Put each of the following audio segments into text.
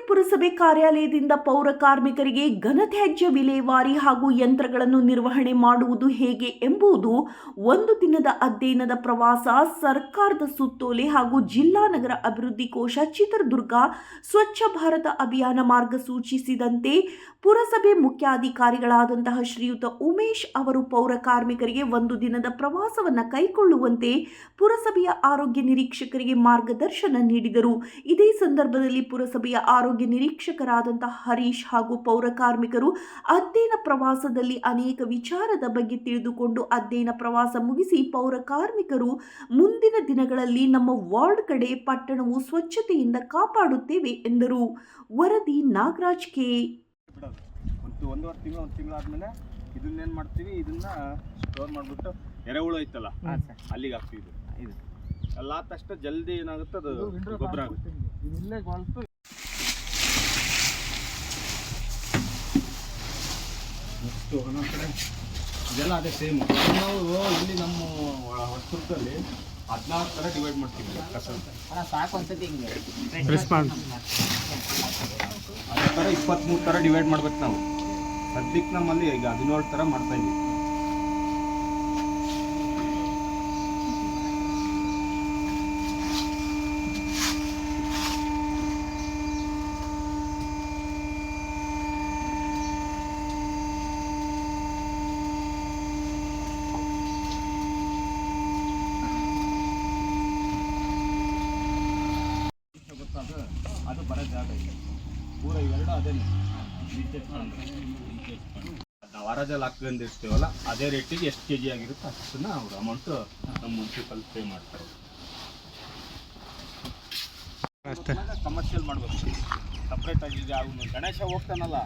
ಪುರಸಭೆ ಕಾರ್ಯಾಲಯದಿಂದ ಪೌರ ಕಾರ್ಮಿಕರಿಗೆ ಘನತ್ಯಾಜ್ಯ ವಿಲೇವಾರಿ ಹಾಗೂ ಯಂತ್ರಗಳನ್ನು ನಿರ್ವಹಣೆ ಮಾಡುವುದು ಹೇಗೆ ಎಂಬುದು ಒಂದು ದಿನದ ಅಧ್ಯಯನದ ಪ್ರವಾಸ ಸರ್ಕಾರದ ಸುತ್ತೋಲೆ ಹಾಗೂ ಜಿಲ್ಲಾ ನಗರ ಅಭಿವೃದ್ಧಿ ಕೋಶ ಚಿತ್ರದುರ್ಗ ಸ್ವಚ್ಛ ಭಾರತ ಅಭಿಯಾನ ಮಾರ್ಗಸೂಚಿಸಿದಂತೆ ಪುರಸಭೆ ಮುಖ್ಯಾಧಿಕಾರಿಗಳಾದಂತಹ ಶ್ರೀಯುತ ಉಮೇಶ್ ಅವರು ಪೌರ ಕಾರ್ಮಿಕರಿಗೆ ಒಂದು ದಿನದ ಪ್ರವಾಸವನ್ನು ಕೈಗೊಳ್ಳುವಂತೆ ಪುರಸಭೆಯ ಆರೋಗ್ಯ ನಿರೀಕ್ಷಕರಿಗೆ ಮಾರ್ಗದರ್ಶನ ನೀಡಿದರು. ಇದೇ ಸಂದರ್ಭದಲ್ಲಿ ಪುರಸಭೆಯ ಆರೋಗ್ಯ ನಿರೀಕ್ಷಕರಾದಂತಹ ಹರೀಶ್ ಹಾಗೂ ಪೌರ ಕಾರ್ಮಿಕರು ಅಧ್ಯಯನ ಪ್ರವಾಸದಲ್ಲಿ ಅನೇಕ ವಿಚಾರದ ಬಗ್ಗೆ ತಿಳಿದುಕೊಂಡು ಅಧ್ಯಯನ ಪ್ರವಾಸ ಮುಗಿಸಿ ಪೌರ ಕಾರ್ಮಿಕರು ಮುಂದಿನ ದಿನಗಳಲ್ಲಿ ನಮ್ಮ ವಾರ್ಡ್ ಕಡೆ ಪಟ್ಟಣವು ಸ್ವಚ್ಛತೆಯಿಂದ ಕಾಪಾಡುತ್ತೇವೆ ಎಂದರು. ವರದಿ ನಾಗರಾಜ್ ಕೆ. ಒಂದೂವರೆ ತಿಂಗಳು ಆದ್ಮೇಲೆ ಇದನ್ನೇನು ಮಾಡ್ತೀವಿ, ಇದನ್ನ ಸ್ಟೋರ್ ಮಾಡಿಬಿಟ್ಟು ಎರೆಹುಳು ಐತಲ್ಲ ಅಲ್ಲಿಗೆ ಹಾಕ್ತೀವಿ. ಇದು ಎಲ್ಲ ತಕ್ಷಣ ಜಲ್ದಿ ಏನಾಗುತ್ತೆ, ಅದು ಗೊಬ್ಬರ ಆಗುತ್ತೆ. ಇಲ್ಲೇ ಗೊತ್ತು ನೆಕ್ಸ್ಟು ಒಂದೊಂದು ಕಡೆ ಇದೆಲ್ಲ ಅದೇ ಸೇಮ್. ನಾವು ಇಲ್ಲಿ ನಮ್ಮ ಹೊಸದುರ್ಗದಲ್ಲಿ 16 ಥರ ಡಿವೈಡ್ ಮಾಡ್ತೀವಿ ಕಸ. ಸಾಕು ಅನ್ಸುತ್ತೆ ಹಿಂಗೆ ಅದೇ ಥರ 23 ಥರ ಡಿವೈಡ್ ಮಾಡ್ಬೇಕು ನಾವು. ಸದ್ಯಕ್ಕೆ ನಮ್ಮಲ್ಲಿ ಈಗ 17 ಥರ ಮಾಡ್ತಾ ಇದ್ದೀವಿ. ಅದು ಬರೋ ಜಾಗ ಇದೆ ಪೂರ, ಇವೆರಡು ಅದೇ ನಾವು ಹರಾಜಲ್ಲಿ ಹಾಕೊಂಡಿರ್ತೀವಲ್ಲ ಅದೇ ರೇಟಿಗೆ ಎಷ್ಟು ಕೆಜಿ ಆಗಿರುತ್ತೆ ಅಷ್ಟನ್ನ ಅವ್ರ ಅಮೌಂಟು ನಮ್ಮ ಮುನ್ಸಿಪಲ್ ಪೇ ಮಾಡ್ತಾರೆ. ಕಮರ್ಷಿಯಲ್ ಮಾಡ್ಬೇಕು ಸಪ್ರೇಟಾಗಿ. ಈಗ ಅವನು ಗಣೇಶ ಹೋಗ್ತಾನಲ್ಲ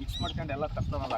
ಮಿಕ್ಸ್ ಮಾಡ್ಕೊಂಡು ಎಲ್ಲ ತರ್ತಾನಲ್ಲ